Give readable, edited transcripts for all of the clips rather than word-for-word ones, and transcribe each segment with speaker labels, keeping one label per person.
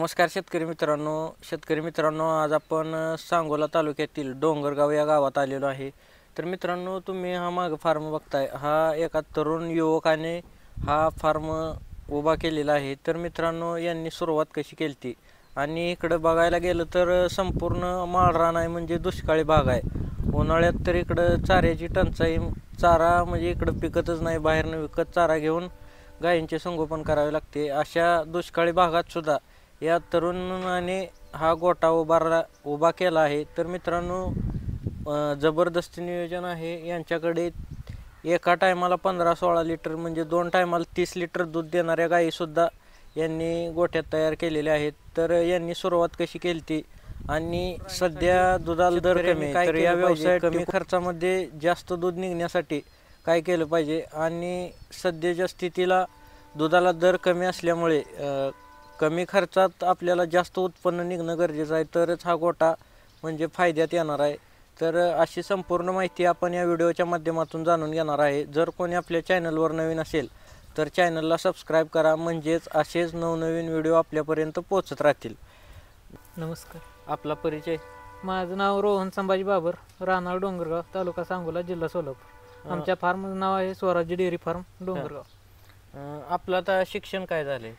Speaker 1: नमस्कार शेतकरी मित्रांनो, आज आपण सांगोला तालुक्यातील डोंगरगाव या गावात आलेलो आहे. तर मित्रांनो, तुम्ही हा माग फार्म बघताय, हा एका तरुण युवकाने हा फार्म उभा केलेला आहे. तर मित्रांनो, यांनी सुरुवात कशी केली ती आणि इकडं बघायला गेलं तर संपूर्ण माळरान आहे, म्हणजे दुष्काळी भाग आहे. उन्हाळ्यात तर इकडं चाऱ्याची टंचाई, चारा म्हणजे इकडं पिकतच नाही, बाहेरनं विकत चारा घेऊन गायींचे संगोपन करावे लागते. अशा दुष्काळी भागात सुद्धा या तरुणाने हा गोठा उभा केला आहे. तर मित्रांनो, जबरदस्ती नियोजन आहे यांच्याकडे. एका टायमाला 15-16 लिटर म्हणजे 2 टायमाला 30 लिटर दूध देणाऱ्या गायीसुद्धा यांनी गोठ्यात तयार केलेल्या आहेत. तर यांनी सुरुवात कशी केली ती आणि सध्या दुधाला दर कमी, तर या व्यवसायात कमी खर्चामध्ये जास्त दूध निघण्यासाठी काय केलं पाहिजे आणि सध्याच्या स्थितीला दुधाला दर कमी असल्यामुळे कमी खर्चात आपल्याला जास्त उत्पन्न निघणं गरजेचं आहे, तरच हा गोठा म्हणजे फायद्यात येणार आहे. तर अशी संपूर्ण माहिती आपण या व्हिडिओच्या माध्यमातून जाणून घेणार आहे. जर कोणी आपल्या चॅनलवर नवीन असेल तर चॅनलला सबस्क्राईब करा, म्हणजेच असेच नवनवीन व्हिडिओ आपल्यापर्यंत पोहोचत राहतील.
Speaker 2: नमस्कार.
Speaker 1: आपला परिचय?
Speaker 2: माझं नाव रोहन संभाजी बाबर, राहणार डोंगरगाव, तालुका सांगोला, जिल्हा सोलापूर. आमच्या फार्मचं नाव आहे स्वराज्य डेअरी फार्म डोंगरगाव.
Speaker 1: आपलं आता शिक्षण काय झालंय?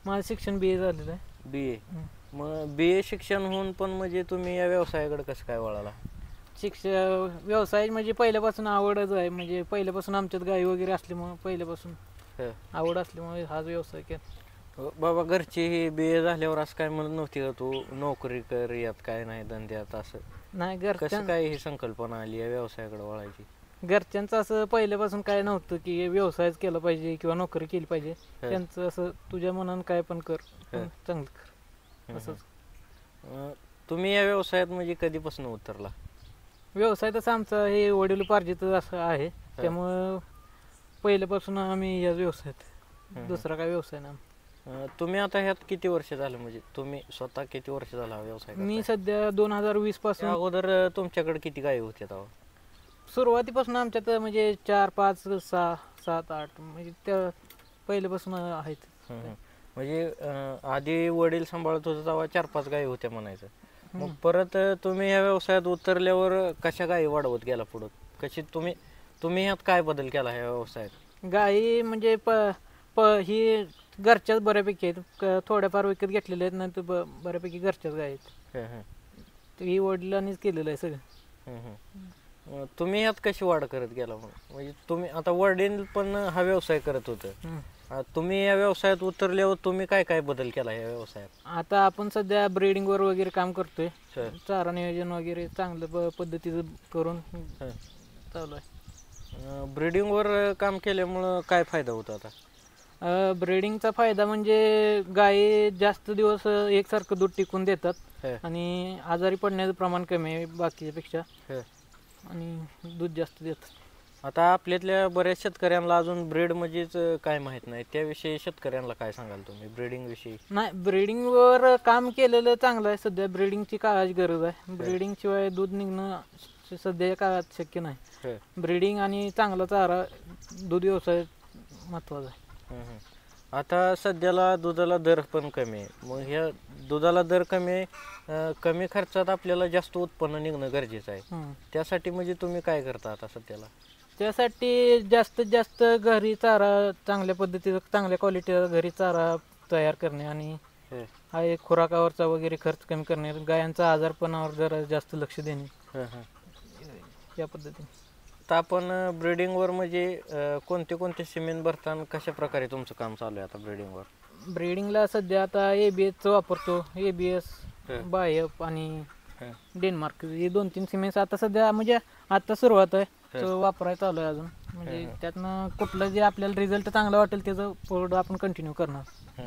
Speaker 2: माझं शिक्षण BA झालेलं आहे.
Speaker 1: BA. मग BA शिक्षण होऊन पण म्हणजे तुम्ही या व्यवसायाकडे कसं काय वळाला?
Speaker 2: व्यवसाय म्हणजे पहिल्यापासून आवडच आहे, म्हणजे पहिल्यापासून आमच्यात गाई वगैरे असल्यामुळे पहिल्यापासून आवड असल्यामुळे हाच व्यवसाय केला.
Speaker 1: बाबा घरची ही BA झाल्यावर असं काय म्हणत नव्हती का तू नोकरी कर, यात काय नाही धंद्यात, असं
Speaker 2: नाही?
Speaker 1: कसं काय ही संकल्पना आली या व्यवसायाकडे वळायची?
Speaker 2: घरच्यांचं असं पहिल्यापासून काय नव्हतं की व्यवसायच केला पाहिजे किंवा नोकरी केली पाहिजे. त्यांचं असं तुझ्या मनानं काय पण कर, चांगलं कर असंच.
Speaker 1: तुम्ही या व्यवसायात म्हणजे कधीपासून उतरला?
Speaker 2: व्यवसाय तसं आमचा हे वडिलोपार्जित असं आहे, त्यामुळं पहिल्यापासून आम्ही या व्यवसायात, दुसरा काय व्यवसाय नाही.
Speaker 1: तुम्ही आता ह्यात किती वर्ष झालं, म्हणजे तुम्ही स्वतः किती वर्ष झाला हा व्यवसाय?
Speaker 2: मी सध्या 2020 पासून.
Speaker 1: अगोदर तुमच्याकडे किती गायी होत्या तेव्हा?
Speaker 2: सुरुवातीपासून आमच्यात म्हणजे 4, 5, 6, 7, 8 म्हणजे त्या पहिल्यापासून आहेत.
Speaker 1: म्हणजे आधी वडील सांभाळत होते तेव्हा 4-5 गायी होत्या म्हणायचं. मग परत तुम्ही या व्यवसायात उतरल्यावर कशा गायी वाढवत गेला पुढं? कशी तुम्ही ह्यात काय बदल केला ह्या व्यवसायात?
Speaker 2: गायी म्हणजे ही घरच्याच बऱ्यापैकी आहेत, थोड्याफार विकत घेतलेल्या आहेत, नाही तर बऱ्यापैकी घरच्याच गायी आहेत. ही वडिलांनीच केलेलं आहे सगळं.
Speaker 1: तुम्ही ह्यात कशी वाढ करत गेला? म्हणजे तुम्ही आता वडील पण हा व्यवसाय करत होतं, तुम्ही या व्यवसायात उतरल्यावर तुम्ही काय काय बदल केला या व्यवसायात?
Speaker 2: आता आपण सध्या ब्रीडिंगवर वगैरे काम करतोय, चारा नियोजन वगैरे चांगलं पद्धतीचं करून चालू आहे.
Speaker 1: ब्रीडिंगवर काम केल्यामुळं काय फायदा होतो आता?
Speaker 2: ब्रीडिंगचा फायदा म्हणजे गायी जास्त दिवस एकसारखं दूध टिकून देतात आणि आजारी पडण्याचं प्रमाण कमी आहे बाकीच्यापेक्षा, आणि दूध जास्त देतात.
Speaker 1: आता आपल्यातल्या बऱ्याच शेतकऱ्यांना अजून ब्रीड म्हणजेच काय माहीत नाही, त्याविषयी शेतकऱ्यांना काय सांगाल तुम्ही ब्रीडिंग विषयी?
Speaker 2: नाही, ब्रीडिंगवर काम केलेलं चांगलं आहे. सध्या ब्रीडिंगची काळाची गरज आहे. ब्रीडिंग शिवाय दूध निघणं सध्या काळात शक्य नाही. ब्रीडिंग आणि चांगला चारा, दूध व्यवसाय महत्वाचा आहे.
Speaker 1: आता सध्याला दुधाला दर पण कमी आहे, मग ह्या दुधाला दर कमी आहे, कमी खर्चात आपल्याला जास्त उत्पन्न निघणं गरजेचं आहे. त्यासाठी म्हणजे तुम्ही काय करता आता सध्याला?
Speaker 2: त्यासाठी जास्तीत जास्त घरी चारा, चांगल्या पद्धतीचा चांगल्या क्वालिटीचा घरी चारा तयार करणे आणि हा एक खुराकावरचा वगैरे खर्च कमी करणे, गायांचा आजारपणावर जरा जास्त लक्ष देणे, या पद्धतीने.
Speaker 1: तर आपण ब्रीडिंगवर म्हणजे कोणते कोणते सिमेंट भरताना कशा प्रकारे तुमचं काम चालू आहे आता ब्रीडिंगवर?
Speaker 2: ब्रीडिंगला सध्या आता ABS वापरतो, ABS, बायप आणि डेन्मार्क, हे 2-3 सिमेंट्स आता सध्या म्हणजे आता सुरुवात आहे, वापरायला चालू आहे अजून. म्हणजे त्यातनं कुठलं जे आपल्याला रिझल्ट चांगला वाटेल त्याचं पुढं आपण कंटिन्यू करणार.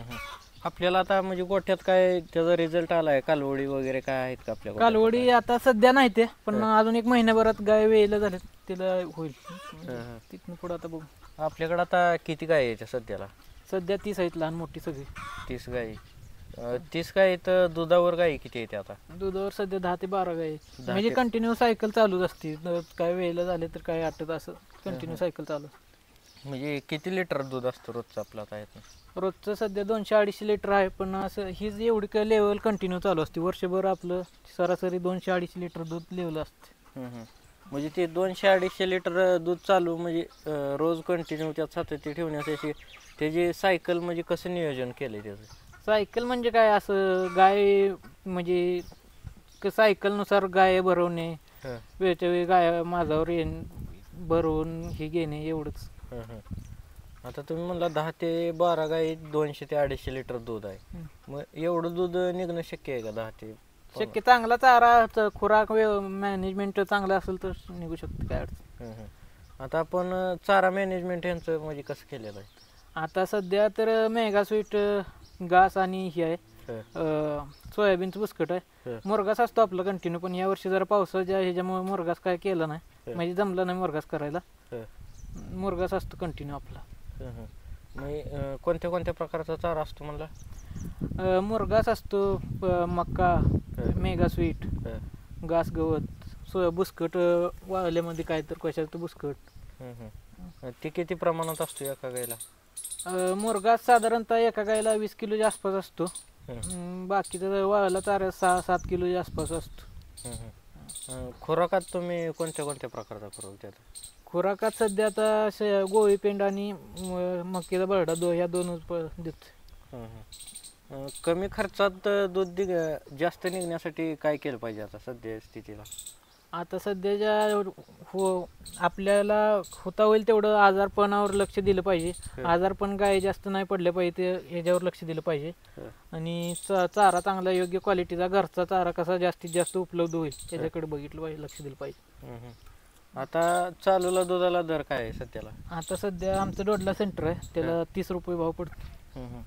Speaker 1: आपल्याला आता म्हणजे गोठ्यात काय त्याचा रिझल्ट आलाय? कालवडी वगैरे काय आहेत का आपल्या?
Speaker 2: कालवडी आता सध्या नाही ते, पण अजून 1 महिन्याभरात गाय वेळेला झाले तिला होईल, तिथून पुढं आता बघू.
Speaker 1: आपल्याकडे आता किती गाय आहेत सध्याला?
Speaker 2: सध्या 30 आहेत, लहान मोठी सगळी.
Speaker 1: 30 गाई. 30 गाई तर दुधावर गाई किती येते आता?
Speaker 2: दुधावर सध्या 10 ते 12 गाई आहेत. म्हणजे कंटिन्यू सायकल चालूच असते, काय वेळेला झाले तर काय आटत, असं कंटिन्यू सायकल चालू.
Speaker 1: म्हणजे किती लिटर दूध असतं रोजचं आपलं आता यातनं?
Speaker 2: रोजचं सध्या 200-250 लिटर आहे, पण असं हीच एवढी काय लेवल कंटिन्यू चालू असते वर्षभर. आपलं सरासरी 200-250 लिटर दूध लेवल असते.
Speaker 1: म्हणजे ते 200-250 लिटर दूध चालू म्हणजे रोज कंटिन्यू त्यात सातत्य ठेवण्यासाठी त्याची सायकल म्हणजे कसं नियोजन केलंय त्याचं?
Speaker 2: सायकल म्हणजे काय, असं गाय म्हणजे सायकलनुसार गाय भरवणे,
Speaker 1: हं,
Speaker 2: वेळच्या वेळी गाय माझ्यावर येऊन भरवून हे घेणे एवढंच.
Speaker 1: हं, हं. आता तुम्ही म्हणला 10 ते 12 गाई 200 ते 250 लिटर दूध आहे.
Speaker 2: हं.
Speaker 1: मग एवढं दूध निघणं शक्य आहे का 10 ते 15?
Speaker 2: शक्य, चांगला चारा खुराक मॅनेजमेंट चांगलं असेल तर निघू शकते, काय अडचण.
Speaker 1: हं, हं. आता आपण चारा मॅनेजमेंट यांचं म्हणजे कसं केलेलं आहे?
Speaker 2: आता सध्या तर मेगा स्वीट घास आणि ही आहे
Speaker 1: हं,
Speaker 2: सोयाबीनचं बुसकट आहे.
Speaker 1: हं,
Speaker 2: मुरघास असतो आपला कंटिन्यू, पण या वर्षी जरा पावसाच्या ह्याच्यामुळे मुरघास काय केलं नाही,
Speaker 1: हं.
Speaker 2: म्हणजे जमलं नाही मुरघास करायला.
Speaker 1: हं,
Speaker 2: मुरघास असतो कंटिन्यू आपला.
Speaker 1: हं, हं. म्हणजे कोणत्या कोणत्या प्रकारचा चारा असतो म्हणला?
Speaker 2: मुरघास असतो, मका, मेगा स्वीट,
Speaker 1: हं,
Speaker 2: घास, गवत, बुसकट वाळल्यामध्ये काय तर कशाचं बुसकट.
Speaker 1: हं, हं. ते किती प्रमाणात असतो एका गाईला?
Speaker 2: मुरघास साधारणतः एका गायला 20 किलोच्या आसपास असतो.
Speaker 1: हं,
Speaker 2: बाकीचं वाळला चारा 6-7 किलोच्या आसपास असतो.
Speaker 1: हं, हं. खुराकात तुम्ही कोणत्या कोणत्या प्रकारचा खुराक देता?
Speaker 2: खुराकात सध्या आता गोळी पेंड आणि मक्याचा बरडा ह्या दोनच देतो.
Speaker 1: हं, हं. कमी खर्चात दूध जास्त निघण्यासाठी काय केलं पाहिजे आता सध्या स्थितीला?
Speaker 2: आता सध्याच्या आपल्याला होता होईल तेवढं आजारपणावर लक्ष दिलं पाहिजे. आजारपण गाय जास्त नाही पडले पाहिजे, ते ह्याच्यावर लक्ष दिलं पाहिजे. आणि चारा चांगला योग्य क्वालिटीचा घरचा चारा कसा जास्तीत जास्त उपलब्ध होईल त्याच्याकडे बघितलं पाहिजे, लक्ष दिलं पाहिजे.
Speaker 1: हं, हं. आता चालूला दुधाला दर काय आहे सध्याला?
Speaker 2: आता सध्या आमचं डोडला सेंटर आहे, त्याला 30 रुपये भाव पडतो.
Speaker 1: हं, हं.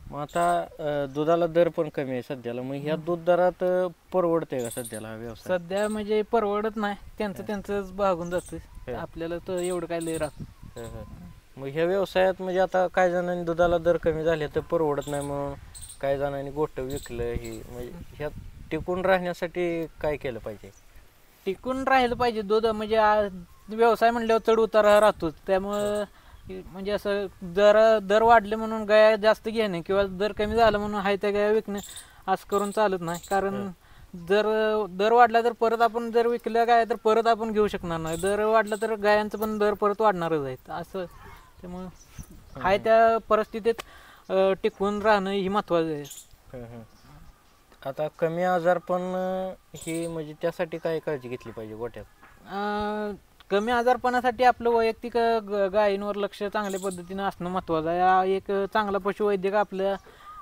Speaker 1: मग आता दुधाला दर पण कमी आहे सध्याला, मग ह्या दूध दरात परवडते का सध्याला हा व्यवसाय?
Speaker 2: सध्या म्हणजे परवडत नाही, त्यांचंच भागून जातं, आपल्याला तर एवढं काय लय राहत.
Speaker 1: हं, हं. मग ह्या व्यवसायात म्हणजे आता काही जणांनी दुधाला दर कमी झाले तर परवडत नाही म्हणून काही जणांनी गोठं विकलं, ही म्हणजे ह्यात टिकून राहण्यासाठी काय केलं पाहिजे?
Speaker 2: टिकून राहिलं पाहिजे दूध, म्हणजे व्यवसाय म्हणल्यावर चढ उतार राहतोच, त्यामुळं म्हणजे असं दर वाढले म्हणून गाया जास्त घेणे किंवा दर कमी झालं म्हणून हाय त्या गाया विकणे असं करून चालत नाही. कारण दर वाढला तर परत आपण जर विकल्या गाया तर परत आपण घेऊ शकणार नाही, दर वाढला तर गायांचं पण दर परत वाढणारच आहेत असं. त्यामुळं हाय त्या परिस्थितीत टिकून राहणं ही महत्त्वाचं आहे.
Speaker 1: हं, हं. आता कमी आजार पण ही म्हणजे त्यासाठी काय काळजी घेतली पाहिजे गोठ्यात?
Speaker 2: कमी आजारपणासाठी आपलं वैयक्तिक गायींवर लक्ष चांगल्या पद्धतीनं असणं महत्त्वाचं आहे. एक चांगला पशुवैद्यक आपल्या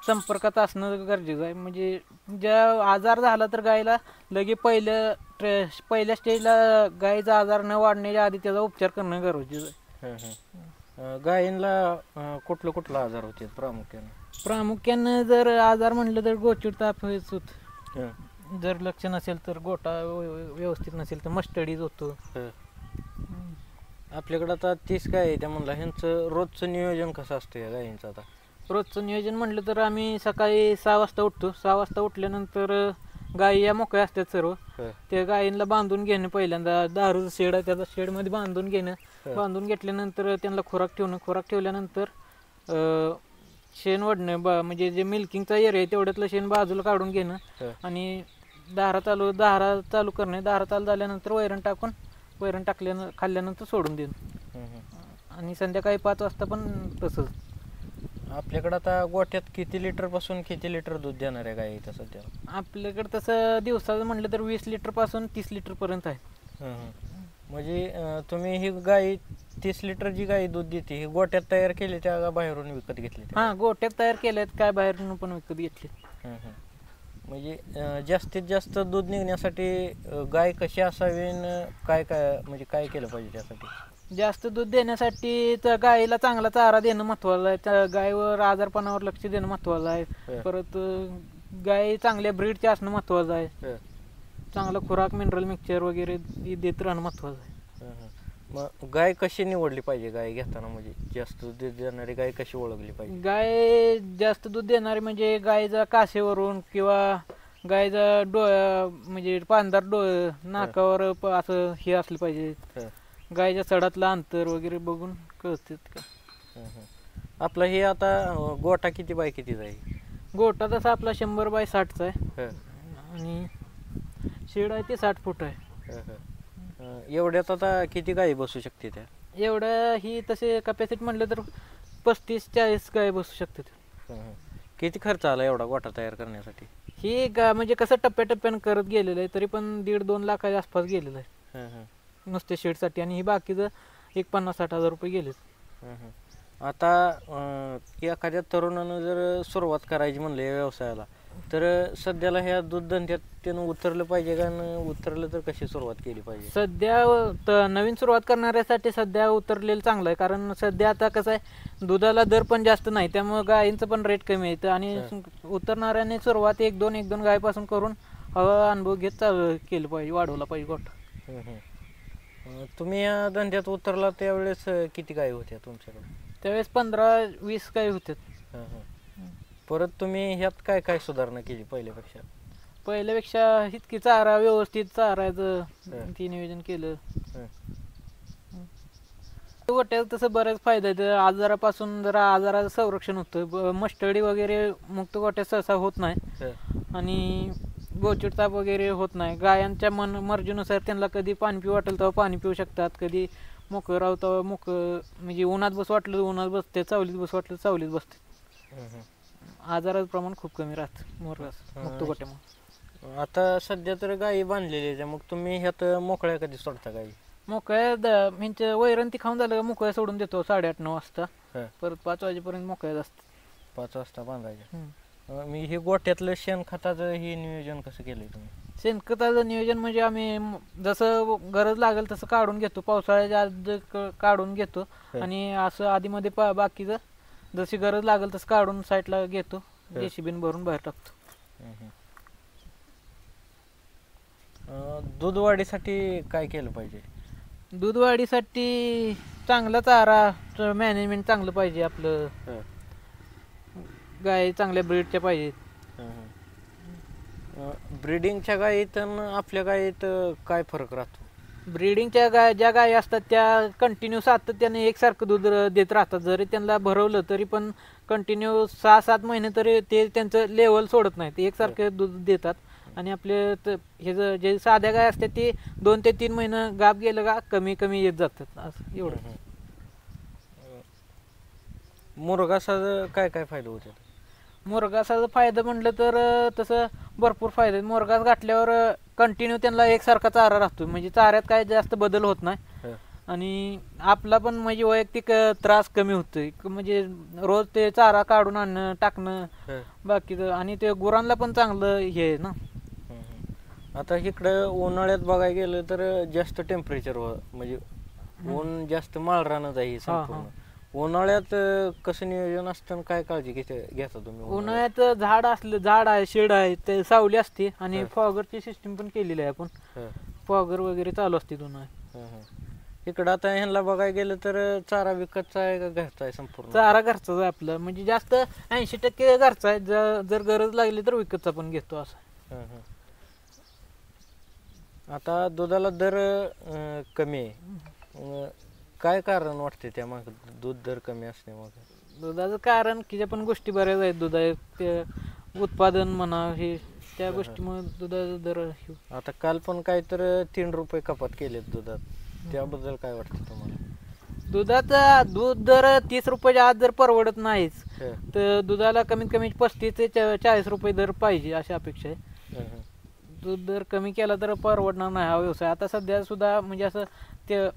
Speaker 2: संपर्कात असणं गरजेचं आहे. म्हणजे ज्या आजार झाला तर गायीला लगे पहिल्या स्टेजला गायीचा आजार न वाढण्याच्या आधी त्याचा उपचार करणं गरजेचं आहे.
Speaker 1: हं, हं. गायींना कुठला आजार होते प्रामुख्याने?
Speaker 2: प्रामुख्यानं जर आजार म्हणलं तर गोचिड ताप होत,
Speaker 1: हं,
Speaker 2: जर लक्ष नसेल तर गोठा व्यवस्थित नसेल तर मस्टडीज होतो.
Speaker 1: हं. आपल्याकडं आता 30 गाय आहे त्या म्हणला, ह्यांचं रोजचं नियोजन कसं असतं या गायींचं आता?
Speaker 2: रोजचं नियोजन म्हटलं तर आम्ही सकाळी 6 वाजता उठतो. 6 वाजता उठल्यानंतर गायी या मोकळ्या असतात सर्व,
Speaker 1: हं,
Speaker 2: त्या गायींना बांधून घेणं, पहिल्यांदा दारूचं शेड आहे त्याचा शेडमध्ये बांधून घेणं, बांधून घेतल्यानंतर त्यांना खुराक ठेवणं, खुराक ठेवल्यानंतर शेण वडणं, म्हणजे जे मिल्किंगचा एरिया आहे तेवढ्यातलं शेण बाजूला काढून घेणं
Speaker 1: हं.
Speaker 2: आणि दारा चालू करणे. दारा चालू झाल्यानंतर वैरण खाल्ल्यानंतर सोडून देणं.
Speaker 1: हं, हं.
Speaker 2: आणि संध्याकाळी 5 वाजता पण तसंच.
Speaker 1: आपल्याकडं आता गोठ्यात किती लिटर पासून किती लिटर दूध देणार आहे गाई इथं सध्या?
Speaker 2: आपल्याकडे तसं दिवसाचं म्हटलं तर 20 लिटरपासून 30 लिटरपर्यंत आहे.
Speaker 1: हं, हं. म्हणजे तुम्ही ही गाई 30 लिटर जी गाई दूध देते ही गोठ्यात तयार केली त्या का बाहेरून विकत घेतली?
Speaker 2: हां, गोठ्यात तयार केल्यात, काय बाहेरून पण विकत घेतले.
Speaker 1: हं, हं. म्हणजे जास्तीत जास्त दूध निघण्यासाठी गाय कशी असावी न काय म्हणजे काय केलं पाहिजे त्यासाठी?
Speaker 2: जास्त दूध देण्यासाठी तर गायीला चांगला चारा देणं महत्त्वाचं आहे, त्या गायीवर आजारपणावर लक्ष देणं महत्त्वाचं आहे. परत गाय चांगल्या ब्रीडचे असणं महत्त्वाचं आहे. चांगला खुराक, मिनरल मिक्सचर वगैरे देत राहणं महत्त्वाचं आहे.
Speaker 1: मग गाय कशी निवडली पाहिजे गाय घेताना, म्हणजे जास्त दूध देणारी गाय कशी ओळखली पाहिजे?
Speaker 2: गाय जास्त दूध देणारी म्हणजे गायचा कासेवरून किंवा गायचा म्हणजे पांढर नाकावर असं हे असलं पाहिजे. गायच्या सडातलं अंतर वगैरे बघून कळतात का.
Speaker 1: आपलं हे आता गोटा किती बाय कितीचा आहे?
Speaker 2: गोटा तसा आपला 100 बाय 60चा आहे
Speaker 1: हं,
Speaker 2: आणि शेड आहे ते 60 फूट आहे.
Speaker 1: एवढ्यात आता किती गाई बसू शकते त्या?
Speaker 2: एवढं ही तसे कॅपॅसिटी म्हटलं तर 35-40 गाय बसू शकतात.
Speaker 1: किती खर्च आला एवढा गोठा तयार करण्यासाठी?
Speaker 2: ही म्हणजे कसं टप्प्याटप्प्यानं करत गेलेलं आहे, तरी पण 1.5-2 लाखाच्या आसपास गेलेलं आहे नुसते शेडसाठी, आणि ही बाकीचं एक 50-60 हजार रुपये गेलेत.
Speaker 1: आता एखाद्या तरुणानं जर सुरुवात करायची म्हणलं या व्यवसायाला, तर सध्याला ह्या दूध धंद्यात त्यानं उतरलं पाहिजे का? उतरलं तर कशी सुरुवात केली पाहिजे?
Speaker 2: सध्या नवीन सुरुवात करणाऱ्यासाठी सध्या उतरलेलं चांगलं आहे, कारण सध्या आता कसं आहे, दुधाला दर पण जास्त नाही, त्यामुळं गायींचं पण रेट कमी येतं, आणि उतरणाऱ्याने सुरुवात 1-2 गायपासून करून अनुभव घेत चालू केलं पाहिजे, वाढवला पाहिजे गोठा.
Speaker 1: तुम्ही या धंद्यात उतरला त्यावेळेस किती गायी होत्या तुमच्याकडे?
Speaker 2: त्यावेळेस 15-20 गायी होत्यात.
Speaker 1: परत तुम्ही ह्यात काय काय सुधारणा केली पहिल्यापेक्षा?
Speaker 2: पहिल्यापेक्षा इतकी चारा व्यवस्थित चारायचं ती नियोजन केलं. गोट्यात तसं बऱ्याच फायदा आहे. आजारापासून जरा आजाराचं संरक्षण होतं, मस्टडी वगैरे मुक्त गोट्यात सहसा होत नाही, आणि गोचिड ताप वगैरे होत नाही. गायांच्या मर्जीनुसार त्यांना कधी पाणी पिऊ वाटेल तेव्हा पाणी पिऊ शकतात, कधी मोकळं राहतं मोकळं, म्हणजे उन्हात बस वाटलं उन्हात बसते, सावलीत बस वाटलं सावलीत बसते. आजाराचं प्रमाण खूप कमी राहतं मोरगास मुक्त गोट्यामुळे.
Speaker 1: आता सध्या तर गायी बांधलेली आहे, मग तुम्ही ह्यात मोकळ्या कधी सोडता गायी?
Speaker 2: मोकळ्या म्हणजे वैरण ती खाऊन झालं का मोकळ्या सोडून देतो 8:30-9 वाजता, परत 5 वाजेपर्यंत मोकळ्याच असतात.
Speaker 1: 5 वाजता बांधायच्या. मी हे गोट्यातलं शेणखताचं हे नियोजन कसं केलंय तुम्ही?
Speaker 2: शेणखताचं नियोजन म्हणजे आम्ही जसं गरज लागेल तसं काढून घेतो, पावसाळ्याच्या आधी काढून घेतो, आणि असं आधीमध्ये बाकीचं जशी गरज लागेल तसं काढून साईडला घेतो, जेसीबीन भरून बाहेर टाकतो.
Speaker 1: दूध वाढीसाठी काय केलं पाहिजे?
Speaker 2: दूध वाढीसाठी चांगला चारा मॅनेजमेंट चांगलं पाहिजे. आपलं गाय चांगल्या ब्रीडच्या पाहिजेत.
Speaker 1: ब्रीडिंगच्या गायीत आणि आपल्या गायीत काय फरक राहतो?
Speaker 2: ब्रीडिंगच्या ज्या गायी असतात त्या कंटिन्यू सातत्याने एकसारखं दूध देत राहतात. जरी त्यांना भरवलं तरी पण कंटिन्यू 6-7 महिने तरी ते त्यांचं लेवल सोडत नाहीत, एकसारखं दूध देतात. आणि आपले हे जे साध्या गाय असतात ते 2 ते 3 महिने गाप गेलं का कमी कमी येत जातात, असं एवढं.
Speaker 1: मुरघासाचा काय काय फायदा होतो?
Speaker 2: मुरघासाचा फायदा म्हटलं तर तसं भरपूर फायदा आहे. मुरघास गाठल्यावर कंटिन्यू त्यांना एकसारखा चारा राहतो, म्हणजे चाऱ्यात काय जास्त बदल होत नाही, आणि आपला पण म्हणजे वैयक्तिक त्रास कमी होतोय. म्हणजे रोज ते चारा काढून आणणं टाकणं बाकीचं, आणि ते गुरांना पण चांगलं हे आहे ना.
Speaker 1: आता इकडं उन्हाळ्यात बघायला गेलं तर जास्त टेम्परेचर म्हणजे ऊन जास्त माळरानच आहे संपूर्ण. उन्हाळ्यात कसं नियोजन असतं, काय काळजी घेता तुम्ही?
Speaker 2: उन्हाळ्यात झाड आहे, शेड आहे, ते सावली असते, आणि फॉगरची सिस्टीम पण केलेली आहे आपण, फॉगर वगैरे चालू असते उन्हाळ्यात.
Speaker 1: इकडं आता ह्यांना बघायला गेलं तर चारा विकतचा आहे का घरचा आहे? संपूर्ण
Speaker 2: चारा घरचाच आहे आपलं, म्हणजे जास्त 80% घरचा आहे. जर गरज लागली तर विकतचा पण घेतो असं.
Speaker 1: आता दुधाला दर कमी आहे, काय कारण वाटते त्या माग दूध दर कमी असण्यामागे?
Speaker 2: दुधाचं कारण की पण गोष्टी बऱ्याच आहेत. ते उत्पादन म्हणा, हे त्या गोष्टीमुळे दुधाचा दर.
Speaker 1: आता काल पण काय तर 3 रुपये कपात केलेत दुधात, त्याबद्दल काय वाटतं तुम्हाला?
Speaker 2: दुधाचा दूध दर 30 रुपयाच्या आत जर परवडत नाहीच, तर दुधाला कमीत कमी 35 ते 40 रुपये दर पाहिजे अशी अपेक्षा आहे. दूध दर कमी केला तर परवडणार नाही हा व्यवसाय. आता सध्या सुद्धा म्हणजे असं ते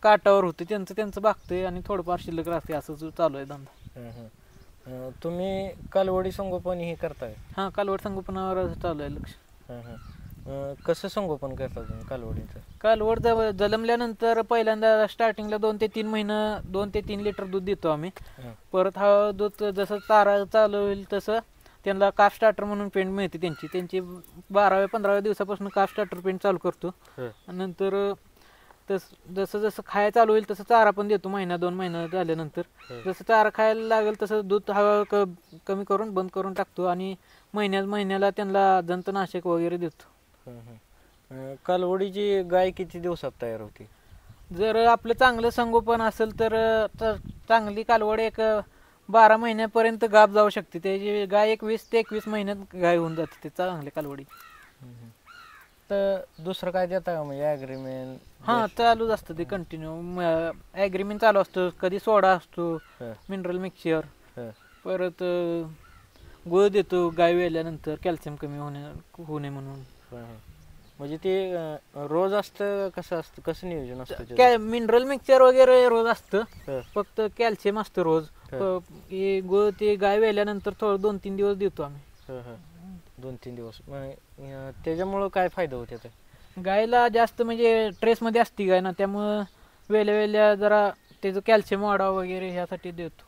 Speaker 2: काटावर होते, त्यांचं भागतंय आणि थोडंफार शिल्लक राहते, असं चालू आहे धंदा.
Speaker 1: तुम्ही कालवडी संगोपन हे करताय?
Speaker 2: हां, कालवड संगोपनावर चालू आहे लक्ष.
Speaker 1: कसं संगोपन करता तुम्ही कालवडीचं?
Speaker 2: कालवड जन्मल्यानंतर पहिल्यांदा स्टार्टिंगला 2 ते 3 महिने 2 ते 3 लिटर दूध देतो आम्ही. परत हा दूध जसं चारा चालू होईल तसं त्यांना काफ स्टार्टर म्हणून पेंट मिळते, त्यांची 12व्या-15व्या दिवसापासून काफ स्टार्टर पेंट चालू करतो. नंतर जसं जसं खायला चालू होईल तसं चारा पण देतो. 1-2 महिने झाल्यानंतर जसं चारा खायला लागेल तसं दूध हळूहळू कमी करून बंद करून टाकतो, आणि महिन्याला त्यांना जंतुनाशक वगैरे देतो.
Speaker 1: कालवडीची गाय किती दिवसात तयार होती?
Speaker 2: जर आपलं चांगलं संगोपन असेल तर चांगली कालवड एक 12 महिन्यापर्यंत गाभ जाऊ शकते. त्याची गाय एक 20 ते 21 महिन्यात गाय होऊन जाते ते चांगली कालवडी.
Speaker 1: तर दुसरं काय देता का म्हणजे ॲग्रीमेंट?
Speaker 2: हां चालूच असतं ते कंटिन्यू. ॲग्रीमेंट चालू असतं, कधी सोडा असतो, मिनरल मिक्सचर, परत गुळ देतो गाय वेल्यानंतर कॅल्शियम कमी होऊ नये म्हणून.
Speaker 1: म्हणजे ते रोज असतं कसं असतं, कसं नियोजन असतं?
Speaker 2: मिनरल मिक्सचर वगैरे रोज असतं, फक्त कॅल्शियम असतं रोज. हे गुळ ते गाय वेल्यानंतर थोडं 2-3 दिवस देतो आम्ही.
Speaker 1: 2-3 दिवस. त्याच्यामुळं काय फायदा होते ते?
Speaker 2: गायला जास्त म्हणजे ट्रेसमध्ये असती गाय ना, त्यामुळं वेल्या जरा त्याचं कॅल्शियम वाढावं वगैरे ह्यासाठी देतो.